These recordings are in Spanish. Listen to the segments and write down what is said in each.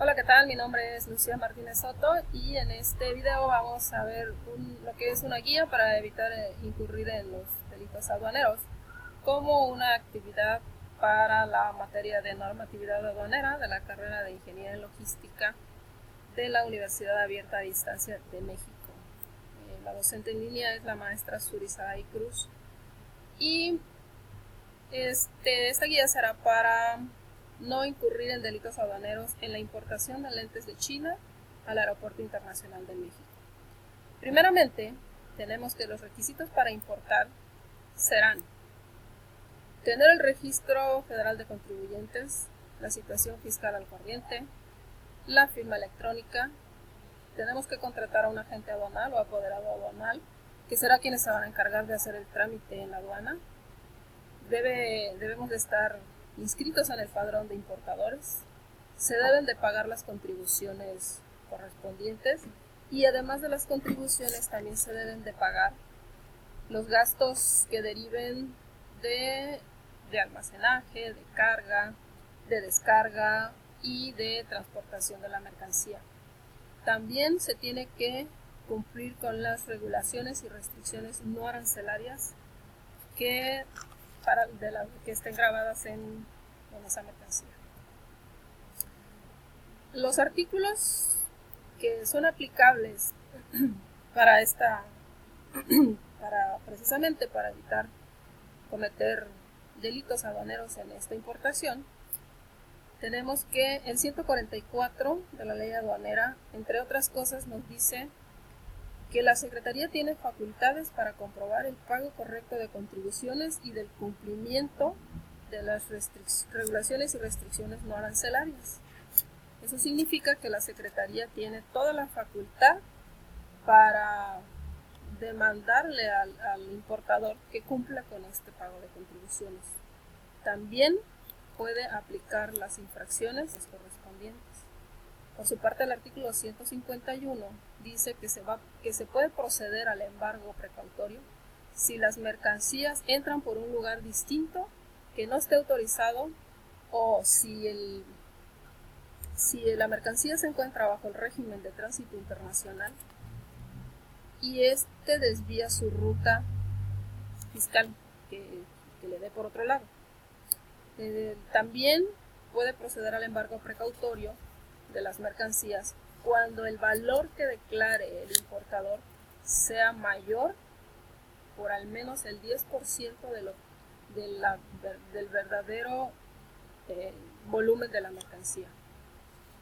Hola, ¿qué tal? Mi nombre es Lucía Martínez Soto y en este video vamos a ver lo que es una guía para evitar incurrir en los delitos aduaneros como una actividad para la materia de normatividad aduanera de la carrera de Ingeniería en Logística de la Universidad Abierta a Distancia de México. La docente en línea es la maestra Surisaday Cruz y esta guía será para no incurrir en delitos aduaneros en la importación de lentes de China al Aeropuerto Internacional de México. Primeramente, tenemos que los requisitos para importar serán tener el Registro Federal de Contribuyentes, la situación fiscal al corriente, la firma electrónica. Tenemos que contratar a un agente aduanal o apoderado aduanal, que será quienes se van a encargar de hacer el trámite en la aduana. Debemos de estar inscritos en el padrón de importadores, se deben de pagar las contribuciones correspondientes y además de las contribuciones también se deben de pagar los gastos que deriven de almacenaje, de carga, de descarga y de transportación de la mercancía. También se tiene que cumplir con las regulaciones y restricciones no arancelarias que estén grabadas en esa mercancía. Los artículos que son aplicables para precisamente para evitar cometer delitos aduaneros en esta importación, tenemos que el 144 de la ley aduanera, entre otras cosas, nos dice que la Secretaría tiene facultades para comprobar el pago correcto de contribuciones y del cumplimiento de las regulaciones y restricciones no arancelarias. Eso significa que la Secretaría tiene toda la facultad para demandarle al importador que cumpla con este pago de contribuciones. También puede aplicar las infracciones correspondientes. Por su parte, el artículo 151 dice que se puede proceder al embargo precautorio si las mercancías entran por un lugar distinto que no esté autorizado o si la mercancía se encuentra bajo el régimen de tránsito internacional y desvía su ruta fiscal que le dé por otro lado. También puede proceder al embargo precautorio de las mercancías cuando el valor que declare el importador sea mayor por al menos el 10% del verdadero volumen de la mercancía.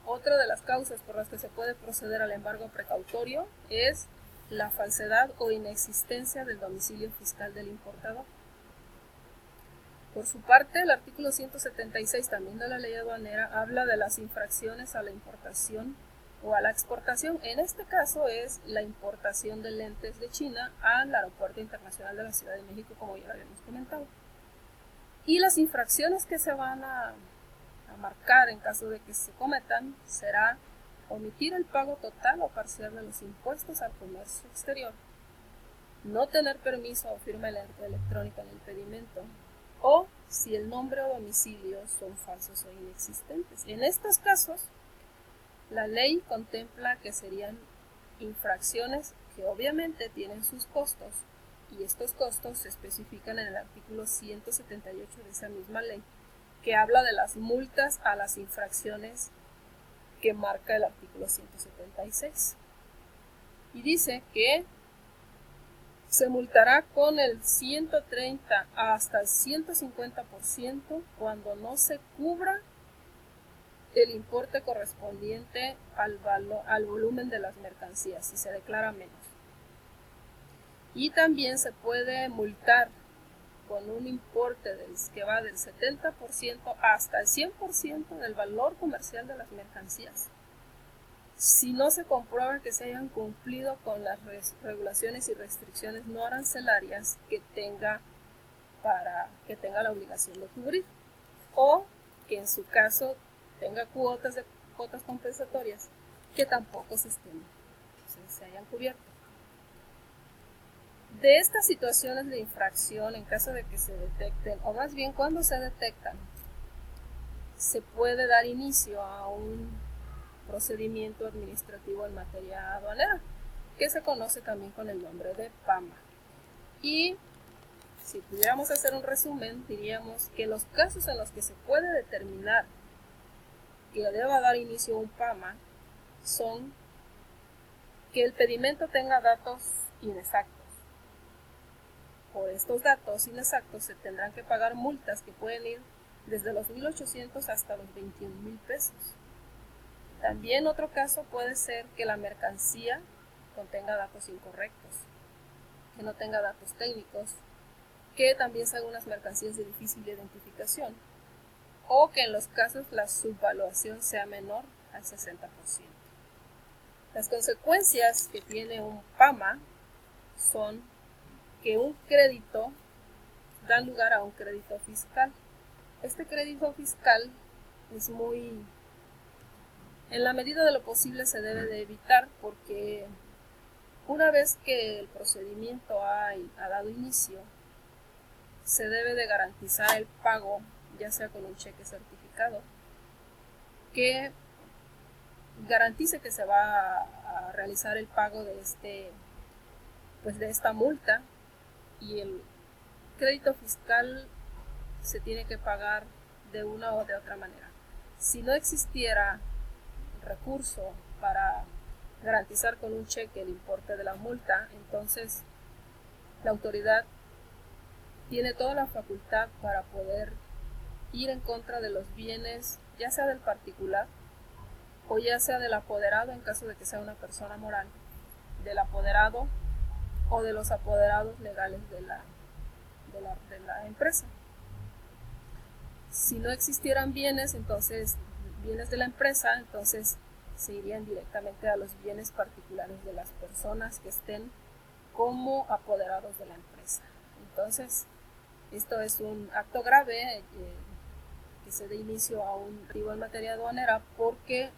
Otra de las causas por las que se puede proceder al embargo precautorio es la falsedad o inexistencia del domicilio fiscal del importador. Por su parte, el artículo 176 también de la ley aduanera habla de las infracciones a la importación o a la exportación. En este caso es la importación de lentes de China al Aeropuerto Internacional de la Ciudad de México, como ya habíamos comentado. Y las infracciones que se van a marcar en caso de que se cometan será omitir el pago total o parcial de los impuestos al comercio exterior, no tener permiso o firma electrónica en el pedimento, o si el nombre o domicilio son falsos o inexistentes. En estos casos, la ley contempla que serían infracciones que obviamente tienen sus costos, y estos costos se especifican en el artículo 178 de esa misma ley, que habla de las multas a las infracciones que marca el artículo 176. Y dice que se multará con el 130 hasta el 150% cuando no se cubra el importe correspondiente al volumen de las mercancías, si se declara menos. Y también se puede multar con un importe que va del 70% hasta el 100% del valor comercial de las mercancías, si no se comprueba que se hayan cumplido con las regulaciones y restricciones no arancelarias que tenga la obligación de cubrir, o que en su caso tenga cuotas compensatorias que tampoco se hayan cubierto. De estas situaciones de infracción, en caso de que se detecten, o más bien cuando se detectan, se puede dar inicio a un procedimiento administrativo en materia aduanera, que se conoce también con el nombre de PAMA. Y si pudiéramos hacer un resumen, diríamos que los casos en los que se puede determinar que deba dar inicio a un PAMA son que el pedimento tenga datos inexactos. Por estos datos inexactos se tendrán que pagar multas que pueden ir desde los 1,800 hasta los 21,000 pesos. También otro caso puede ser que la mercancía contenga datos incorrectos, que no tenga datos técnicos, que también sean unas mercancías de difícil identificación, o que en los casos la subvaluación sea menor al 60%. Las consecuencias que tiene un PAMA son que un crédito da lugar a un crédito fiscal. Este crédito fiscal es en la medida de lo posible se debe de evitar, porque una vez que el procedimiento ha dado inicio, se debe de garantizar el pago, ya sea con un cheque certificado, que garantice que se va a realizar el pago de esta multa, y el crédito fiscal se tiene que pagar de una o de otra manera. Si no existiera recurso para garantizar con un cheque el importe de la multa, entonces la autoridad tiene toda la facultad para poder ir en contra de los bienes, ya sea del particular o ya sea del apoderado, en caso de que sea una persona moral, del apoderado o de los apoderados legales de la empresa. Si no existieran bienes, entonces bienes de la empresa, entonces se irían directamente a los bienes particulares de las personas que estén como apoderados de la empresa. Entonces, esto es un acto grave, que se dé inicio a un activo en materia aduanera, porque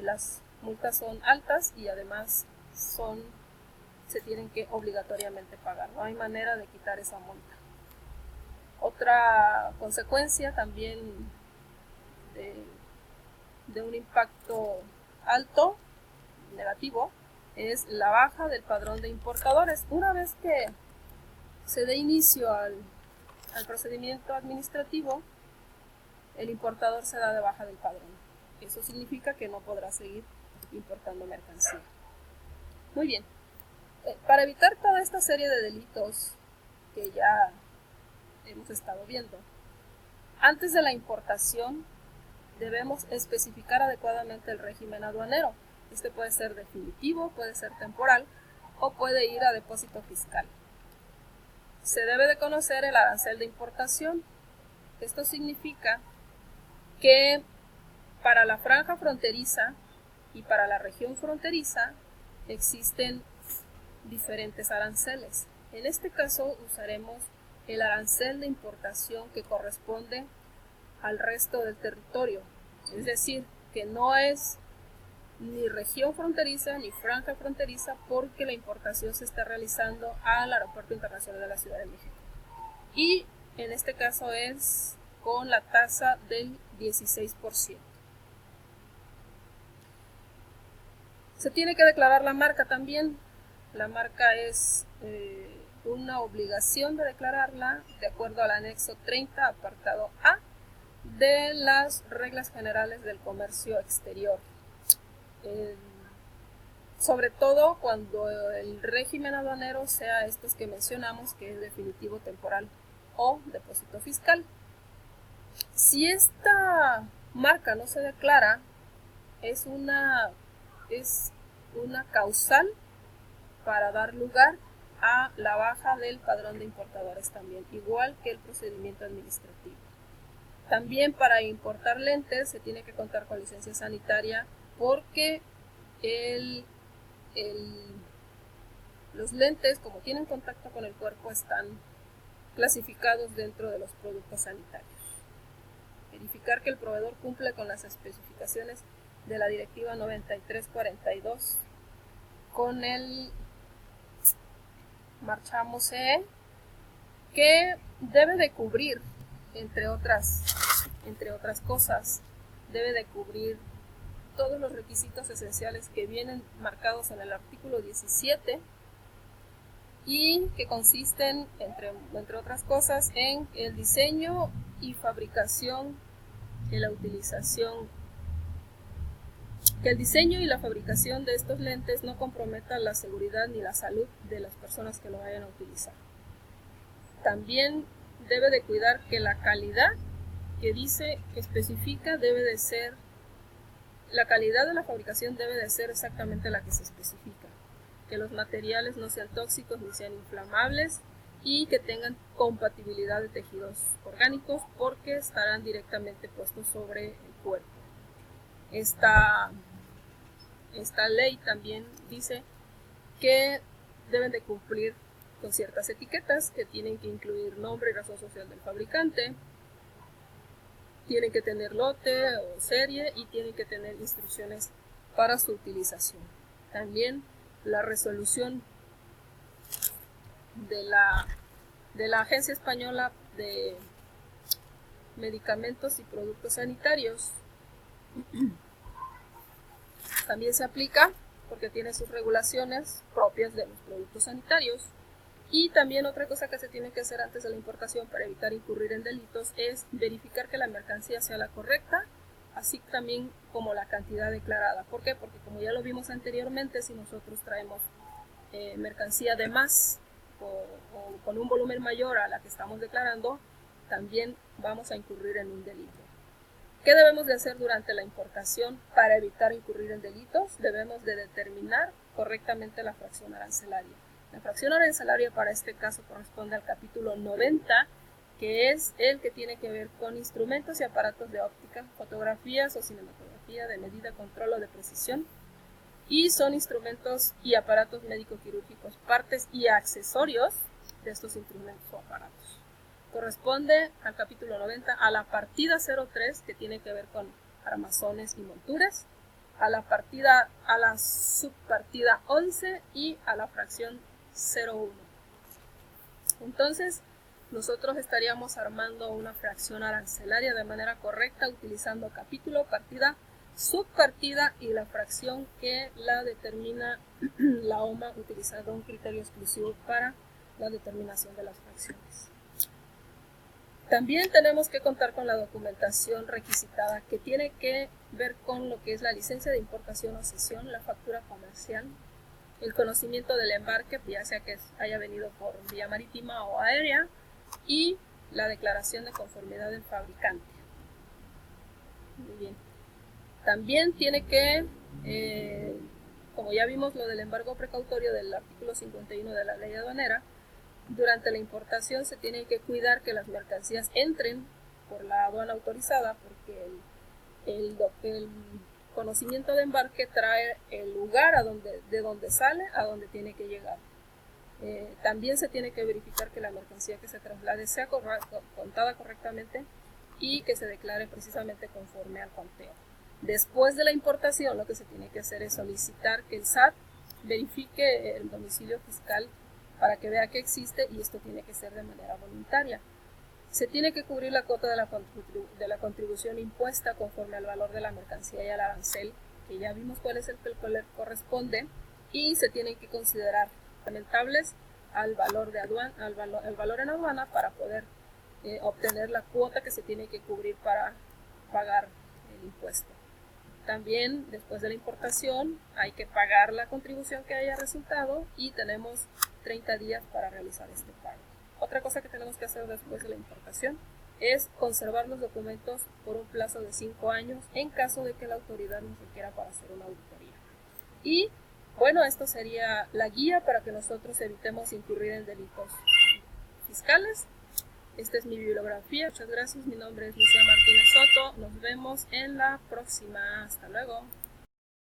las multas son altas y además se tienen que obligatoriamente pagar. No hay manera de quitar esa multa. Otra consecuencia también de un impacto alto, negativo, es la baja del padrón de importadores. Una vez que se dé inicio al procedimiento administrativo, el importador se da de baja del padrón. Eso significa que no podrá seguir importando mercancía. Muy bien. Para evitar toda esta serie de delitos que ya hemos estado viendo, antes de la importación debemos especificar adecuadamente el régimen aduanero. Este puede ser definitivo, puede ser temporal o puede ir a depósito fiscal. Se debe de conocer el arancel de importación. Esto significa que para la franja fronteriza y para la región fronteriza existen diferentes aranceles. En este caso usaremos el arancel de importación que corresponde al resto del territorio, es decir, que no es ni región fronteriza ni franja fronteriza, porque la importación se está realizando al Aeropuerto Internacional de la Ciudad de México. Y en este caso es con la tasa del 16%. Se tiene que declarar la marca también. La marca es una obligación de declararla de acuerdo al anexo 30, apartado A, de las reglas generales del comercio exterior. Sobre todo cuando el régimen aduanero sea estos que mencionamos, que es definitivo, temporal o depósito fiscal. Si esta marca no se declara, es una causal para dar lugar a la baja del padrón de importadores también, igual que el procedimiento administrativo. También para importar lentes se tiene que contar con licencia sanitaria, porque los lentes, como tienen contacto con el cuerpo, están clasificados dentro de los productos sanitarios. Verificar que el proveedor cumple con las especificaciones de la Directiva 9342, con el marchamo CE, que debe de cubrir, entre otras cosas, debe de cubrir todos los requisitos esenciales que vienen marcados en el artículo 17 y que consisten, entre otras cosas, en el diseño y fabricación y la utilización. Que el diseño y la fabricación de estos lentes no comprometan la seguridad ni la salud de las personas que lo vayan a utilizar. También debe de cuidar que la calidad que dice, que especifica, debe de ser, la calidad de la fabricación debe de ser exactamente la que se especifica. Que los materiales no sean tóxicos ni sean inflamables y que tengan compatibilidad de tejidos orgánicos porque estarán directamente puestos sobre el cuerpo. Esta ley también dice que deben de cumplir con ciertas etiquetas que tienen que incluir nombre y razón social del fabricante, tienen que tener lote o serie y tienen que tener instrucciones para su utilización. También la resolución de la Agencia Española de Medicamentos y Productos Sanitarios también se aplica porque tiene sus regulaciones propias de los productos sanitarios. Y también otra cosa que se tiene que hacer antes de la importación para evitar incurrir en delitos es verificar que la mercancía sea la correcta, así también como la cantidad declarada. ¿Por qué? Porque como ya lo vimos anteriormente, si nosotros traemos mercancía de más o con un volumen mayor a la que estamos declarando, también vamos a incurrir en un delito. ¿Qué debemos de hacer durante la importación para evitar incurrir en delitos? Debemos de determinar correctamente la fracción arancelaria. La fracción arancelaria para este caso corresponde al capítulo 90, que es el que tiene que ver con instrumentos y aparatos de óptica, fotografías o cinematografía de medida, control o de precisión, y son instrumentos y aparatos médico-quirúrgicos, partes y accesorios de estos instrumentos o aparatos. Corresponde al capítulo 90, a la partida 03, que tiene que ver con armazones y monturas, a la subpartida 11 y a la fracción 01. Entonces, nosotros estaríamos armando una fracción arancelaria de manera correcta utilizando capítulo, partida, subpartida y la fracción que la determina la OMA, utilizando un criterio exclusivo para la determinación de las fracciones. También tenemos que contar con la documentación requisitada que tiene que ver con lo que es la licencia de importación o cesión, la factura comercial, el conocimiento del embarque, ya sea que haya venido por vía marítima o aérea, y la declaración de conformidad del fabricante. Muy bien. También tiene que, como ya vimos lo del embargo precautorio del artículo 51 de la ley aduanera, durante la importación se tiene que cuidar que las mercancías entren por la aduana autorizada, porque el conocimiento de embarque trae el lugar de donde sale a donde tiene que llegar. También se tiene que verificar que la mercancía que se traslade sea contada correctamente y que se declare precisamente conforme al conteo. Después de la importación, lo que se tiene que hacer es solicitar que el SAT verifique el domicilio fiscal para que vea que existe, y esto tiene que ser de manera voluntaria. Se tiene que cubrir la cuota de la contribución impuesta conforme al valor de la mercancía y al arancel, que ya vimos cuál es el que le corresponde, y se tienen que considerar lamentables al valor en aduana para poder obtener la cuota que se tiene que cubrir para pagar el impuesto. También, después de la importación, hay que pagar la contribución que haya resultado y tenemos 30 días para realizar este pago. Otra cosa que tenemos que hacer después de la importación es conservar los documentos por un plazo de 5 años en caso de que la autoridad nos requiera para hacer una auditoría. Y bueno, esto sería la guía para que nosotros evitemos incurrir en delitos fiscales. Esta es mi bibliografía. Muchas gracias. Mi nombre es Lucía Martínez Soto. Nos vemos en la próxima. Hasta luego.